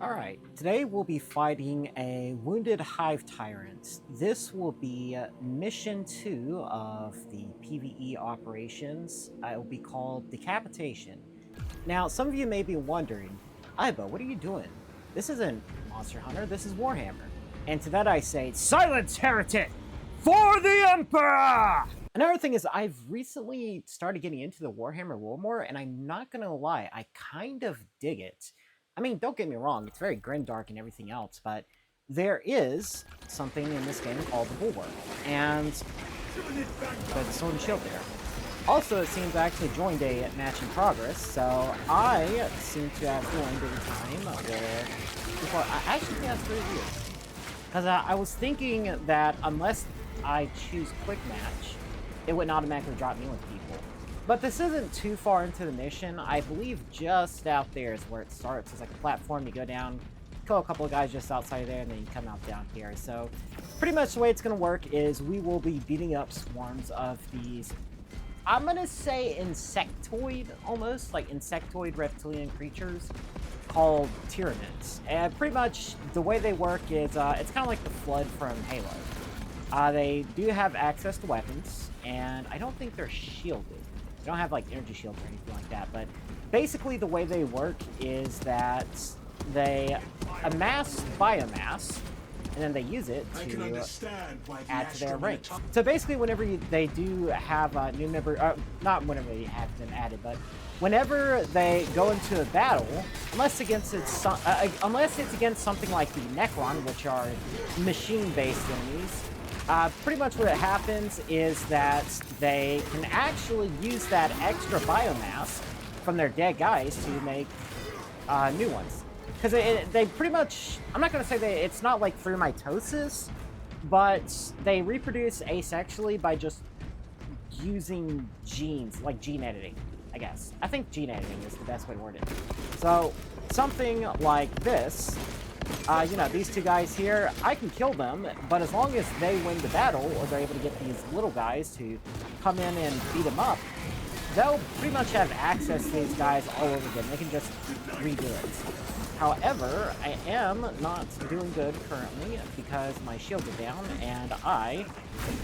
Alright, today we'll be fighting a wounded hive tyrant. This will be mission 2 of the PvE operations. It will be called Decapitation. Now, some of you may be wondering, Ibo, what are you doing? This isn't Monster Hunter, this is Warhammer. And to that I say, silence, heretic! For the Emperor! Another thing is, I've recently started getting into the Warhammer lore more, and I'm not gonna lie, I kind of dig it. I mean, don't get me wrong, it's very grimdark and everything else, but there is something in this game called the Bulwark, and there's a sword and shield there. Also, it seems I actually joined a match in progress, so I seem to have joined at a time where before I actually think that's pretty weird. Because I was thinking that unless I choose quick match, it wouldn't automatically drop me with people. But this isn't too far into the mission. I believe just out there is where it starts. It's like a platform, you go down, kill a couple of guys just outside there, and then you come out down here. So pretty much the way it's going to work is we will be beating up swarms of these, I'm going to say insectoid, almost, like insectoid reptilian creatures called Tyranids. And pretty much the way they work is, it's kind of like the Flood from Halo. They do have access to weapons, and I don't think they're shielded. They don't have like energy shields or anything like that, but basically the way they work is that they amass biomass, and then they use it to add to their ranks. So basically whenever they do have a new member, not whenever they have them added, but whenever they go into a battle, unless it's against something like the Necron, which are machine-based enemies, pretty much what happens is that they can actually use that extra biomass from their dead guys to make new ones. Because they pretty much, I'm not going to say it's not like through mitosis, but they reproduce asexually by just using genes, like gene editing, I guess. I think gene editing is the best way to word it. So something like this, you know, these two guys here, I can kill them, but as long as they win the battle, or they're able to get these little guys to come in and beat them up, they'll pretty much have access to these guys all over again. They can just redo it. However, I am not doing good currently because my shields are down, and I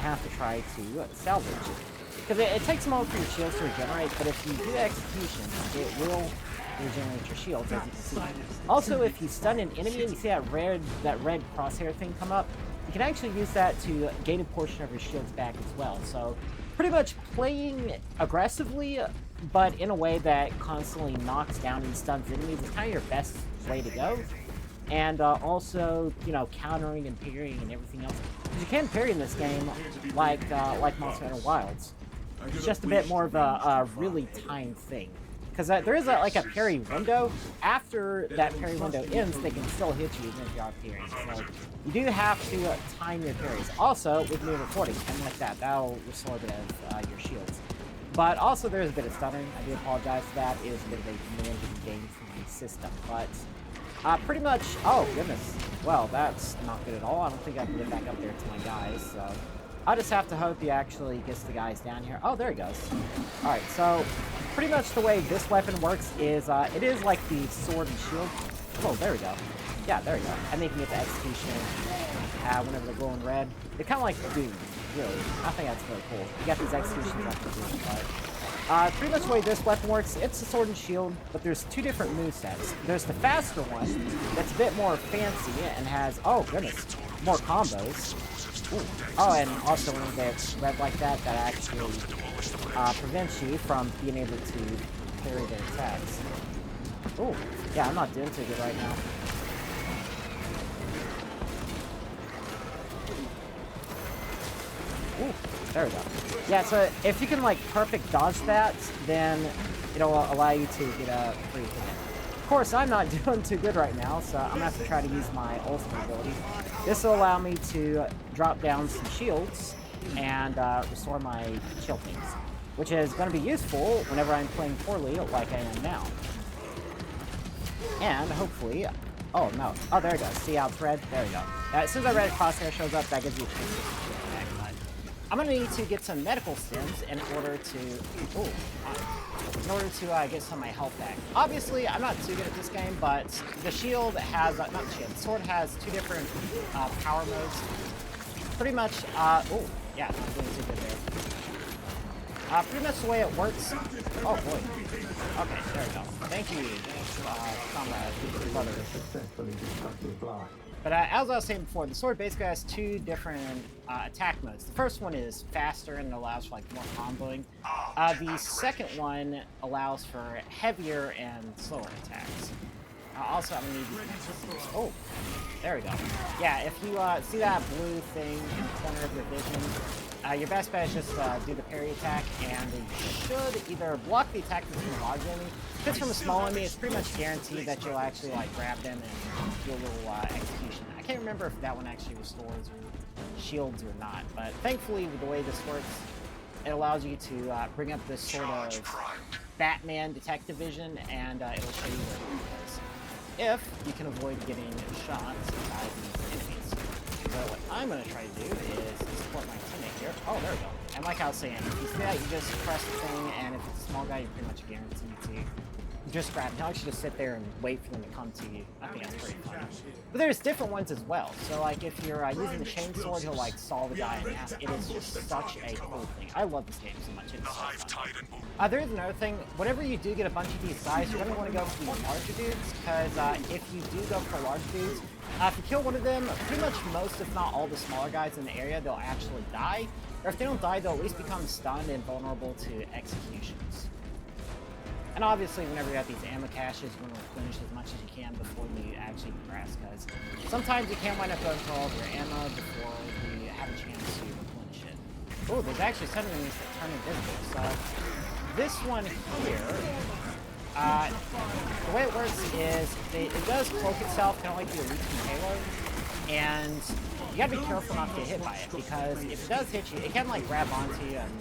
have to try to salvage it. Because it takes a moment for your shields to regenerate, but if you do execution, it will regenerate your shields, as you can see. Also, if you stun an enemy and you see that red crosshair thing come up, you can actually use that to gain a portion of your shields back as well. So pretty much playing aggressively, but in a way that constantly knocks down and stuns enemies is kind of your best way to go. And also, you know, countering and parrying and everything else. Because you can parry in this game like Monster Hunter Wilds. It's just a bit more of a really timed thing. Because there is like a parry window. After that parry window ends, they can still hit you even if you are parrying. So you do have to time your parries. Also, with me recording, something like that, that'll restore a bit of your shields. But also there is a bit of stuttering. I do apologize for that. It is a bit of a demanding game from the system. But pretty much, oh goodness. Well, that's not good at all. I don't think I can get back up there to my guys. So I'll just have to hope he actually gets the guys down here. Oh, there he goes. Alright, so pretty much the way this weapon works is, it is like the sword and shield. Oh, there we go. Yeah, there we go. And they can get the execution whenever they're glowing red. They're kind of like Doom, really. I think that's really cool. You got these executions after Doom, but pretty much the way this weapon works, it's a sword and shield, but there's two different movesets. There's the faster one that's a bit more fancy and has, oh goodness, more combos. Ooh. Oh, and also when it's red like that, that actually prevents you from being able to parry their attacks. Oh, yeah, I'm not doing too good right now. Ooh, there we go. Yeah, so if you can like perfect dodge that, then it'll allow you to get a free hit. Of course, I'm not doing too good right now, so I'm gonna have to try to use my ultimate ability. This will allow me to drop down some shields and restore my shield things, which is going to be useful whenever I'm playing poorly like I am now. And hopefully, oh no, oh there it goes. See how it's red? There we go. As soon as a red crosshair shows up, that gives you a chance to get back. I'm gonna need to get some medical stims in order to, get some of my health back. Obviously, I'm not too good at this game, but the shield has, not the shield, the sword has two different power modes. Pretty much, oh, yeah, not doing too good there. Pretty much the way it works. Oh boy. Okay, there we go. Thank you, comrade, brother. But as I was saying before, the sword basically has two different attack modes. The first one is faster and allows for like more comboing. The second one allows for heavier and slower attacks. Also, I'm gonna need these. Oh, there we go. Yeah, if you see that blue thing in the corner of your vision, your best bet is just do the parry attack, and you should either block the attack from a large enemy. If it's from a small enemy, it's pretty much guaranteed that you'll actually like grab them and do a little execution. I can't remember if that one actually restores shields or not, but thankfully with the way this works, it allows you to bring up this sort of Batman detective vision, and it'll show you where it is. If you can avoid getting shot by these enemies. So what I'm going to try to do is support my teammate here. Oh, there we go. And like I was saying, if you see that, you just press the thing, and if it's a small guy, you're pretty much guaranteed to just grab. Now you should just sit there and wait for them to come to you. I think that's pretty funny. But there's different ones as well. So like if you're using the chainsword, he'll like saw the guy in half. It is just such a cool thing. I love this game so much. It's so fun. There is another thing. Whenever you do get a bunch of these guys, you're going to want to go for the larger dudes, because if you do go for large dudes, if you kill one of them, pretty much most, if not all, the smaller guys in the area, they'll actually die. Or if they don't die, they'll at least become stunned and vulnerable to executions. And obviously, whenever you have these ammo caches, you want to replenish as much as you can before you actually progress, because sometimes you can wind up going through all of your ammo before you have a chance to replenish it. Oh, there's actually some enemies that turn invisible. So this one here, the way it works is it does cloak itself, kind of like the Elite from Halo, and you gotta be careful not to get hit by it, because if it does hit you, it can like grab onto you and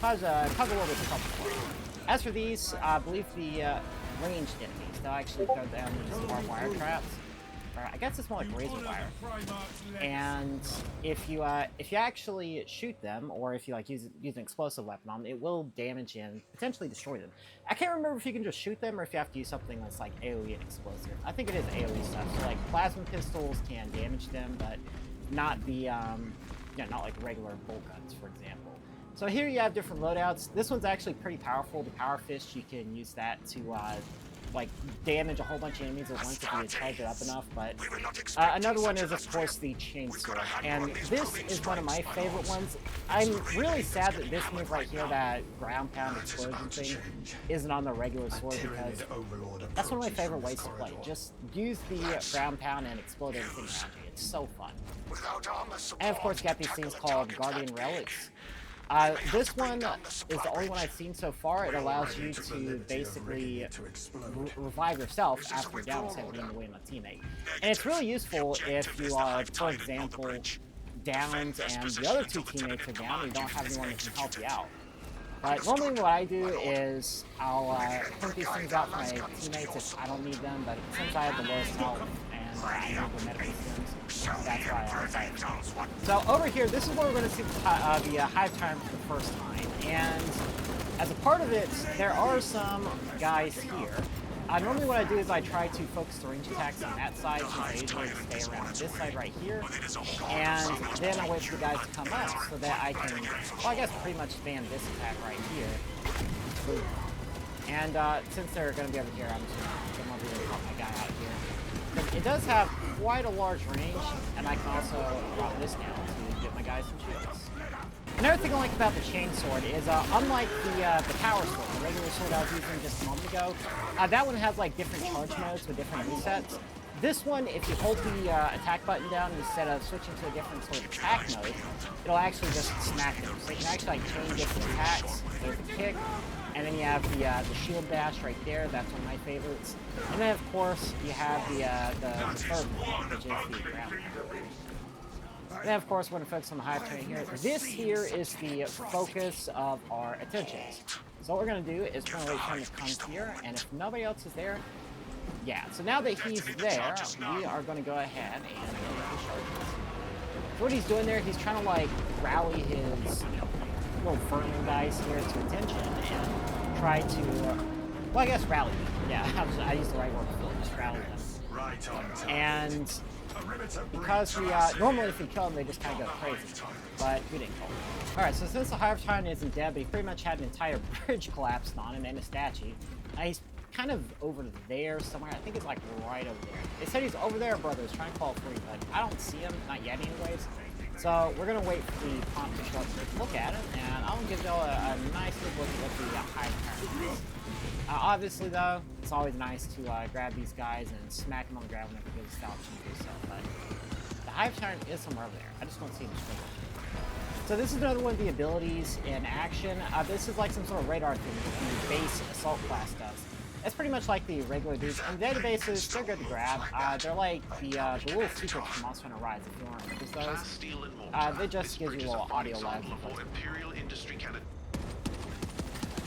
cause a little bit of trouble for you. As for these, I believe the ranged enemies, they'll actually go down these barbed wire traps. Or I guess it's more like razor wire. And if you actually shoot them, or if you like use an explosive weapon on them, it will damage and potentially destroy them. I can't remember if you can just shoot them or if you have to use something that's like AoE and explosive. I think it is AoE stuff. So like plasma pistols can damage them, but not the not like regular bolt guns, for example. So here you have different loadouts. This one's actually pretty powerful. The Power Fist, you can use that to like damage a whole bunch of enemies at once if you charge it up enough. But another one is, of course, the Chainsword, and this is one of my favorite ones. I'm really sad that this move right here, that ground pound explosion thing, isn't on the regular sword, because that's one of my favorite ways to play. Just use the ground pound and explode everything around you. It's so fun. And of course, you got these things called Guardian Relics. This one is the only one I've seen so far. It allows you to basically revive yourself after you're down instead of getting away from a teammate. And it's really useful if you are, for example, downed and the other two teammates are down and you don't have anyone that can help you out. But normally what I do is I'll print these things out for my teammates if I don't need them, but since I have the lowest health and I need the medical stims, that's why I decide. So over here, this is where we're going to see the Hive Tyrant for the first time, and as a part of it, there are some guys here. Normally what I do is I try to focus the range attacks on that side, since I usually stay around this side right here, and then I wait for the guys to come up so that I can, well, I guess pretty much spam this attack right here. And since they're going to be over here, I'm just going to pop my guy out here. But it does have quite a large range, and I can also drop this down to get my guys some shields. Another thing I like about the chainsword is, unlike the power sword, the regular sword I was using just a moment ago, that one has like different charge modes with different resets. This one, if you hold the attack button down instead of switching to a different sort of attack mode, it'll actually just smack them. So you can actually like chain different attacks. There's a kick, and then you have the shield dash right there. That's one of my favorites. And then of course you have the third one, which is the ground pound. And then, of course, we're going to focus on the Hive Tyrant here. This here is the focus of our attentions. So what we're going to do is we're going to wait for him to come here, and if nobody else is there, yeah. So now that he's there, we are going to go ahead and So what he's doing there, he's trying to like rally his little vermin guys here to attention and try to, well, I guess rally them. Yeah, I used the right word before, just rally them. And because we, normally if we kill them, they just kind of go crazy, but we didn't kill them. Alright, so since the Hive Tyrant isn't dead, but he pretty much had an entire bridge collapsed on him and a statue, he's kind of over there somewhere. I think it's like right over there. They said he's over there, brothers, trying to call free, but I don't see him, not yet anyways. So we're going to wait for the prompt to show up to look at him, and I'll give y'all a nice look at what the Hive Tyrant is. Obviously, though, it's always nice to grab these guys and smack them on the ground whenever you get the option to do so, but the Hive Tyrant is somewhere over there. I just don't see him straight up. So this is another one of the abilities in action. This is like some sort of radar thing that the base assault class does. It's pretty much like the regular dudes. And databases, they're good to grab. They're like the little secrets from Monster Hunter Rise, if you want to use those. They just give you a little audio lag.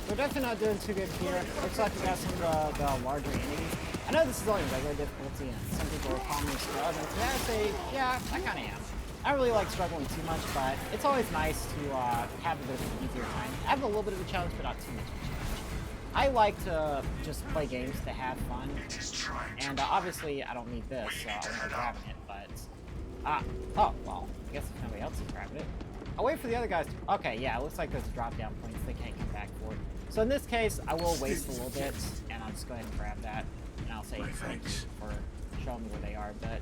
We're definitely not doing too good here. Looks like we got some of the larger enemies. I know this is only regular difficulty, and some people are calling me scrub, and to that I say, yeah, I kind of am. I don't really like struggling too much, but it's always nice to have a bit of an easier time. I have a little bit of a challenge, but not too much of a challenge. I like to just play games to have fun, and obviously I don't need this, so I'm not grabbing it, but... oh, well, I guess if nobody else is grabbing it. I'll wait for the other guys to... Okay, yeah, it looks like there's a drop-down point, so they can't come back for it. So in this case, I will waste a little bit, and I'll just go ahead and grab that, and I'll say thank you for showing me where they are, but...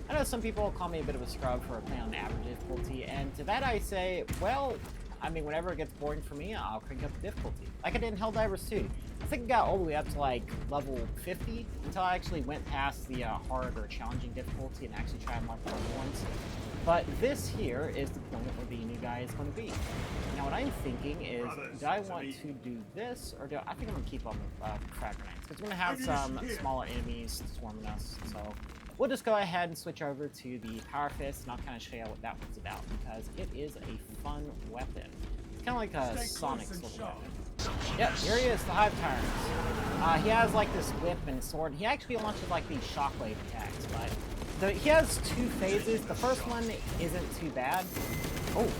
I know some people call me a bit of a scrub for playing on average difficulty, and to that I say, well, I mean, whenever it gets boring for me, I'll crank up the difficulty. Like I did in Helldivers 2. I think it got all the way up to like level 50 until I actually went past the hard or challenging difficulty and actually tried unlock the other ones. But this here is the point where the new guy is going to be. Now what I'm thinking is, do I want to do this, or do I think I'm going to keep on the frag grenades, because we're going to have some smaller enemies swarming us, so... We'll just go ahead and switch over to the Power Fist, and I'll kind of show you what that one's about, because it is a fun weapon. It's kind of like a Sonic sort of weapon. Yep, here he is, the Hive Tyrant. He has like this whip and sword. He actually launches like these shockwave attacks, but he has two phases. The first one isn't too bad. Oh,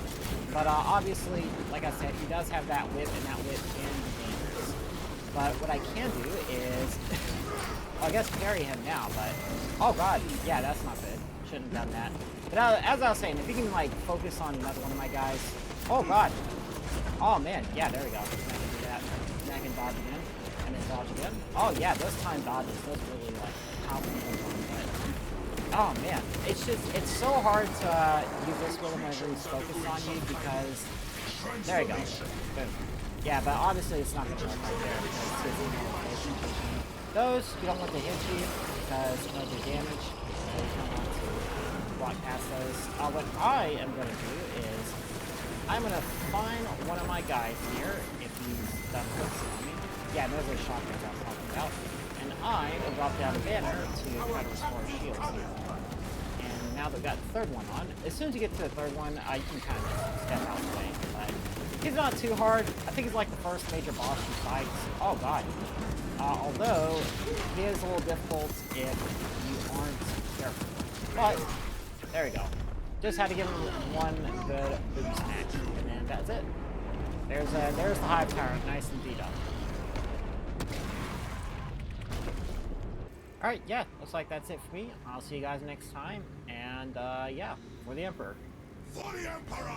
but obviously, like I said, he does have that whip, and that whip can be dangerous. But what I can do is... Well, I guess parry him now, but... Oh god, yeah, that's not good. Shouldn't have done that. But as I was saying, if you can, like, focus on another one of my guys... Oh god! Oh man, yeah, there we go. I can do that. And I can dodge again. And then dodge again. Oh yeah, those time dodges, those really, like, powerful. But... Oh man, it's just, it's so hard to use this one whenever he's focused on you, because... There you go. Boom. Yeah, but obviously it's not going to work right there, because it's those, you don't want to hit you, because you know the damage, so you don't want to block past those. What I am going to do is, I'm going to find one of my guys here, if he's done focusing on me. Yeah, those are shotguns I was talking about. And I will drop down a banner to try to restore shields here. And now that we've got the third one on, as soon as you get to the third one, you can kind of step out of the way. But he's not too hard. I think he's like the first major boss you fight. Oh god. Although, he is a little difficult if you aren't careful. But, there we go. Just had to give him one good booby smack, and then that's it. There's the Hive Tyrant, nice and beat up. Alright, yeah, looks like that's it for me. I'll see you guys next time, and yeah, we're the Emperor. For the Emperor!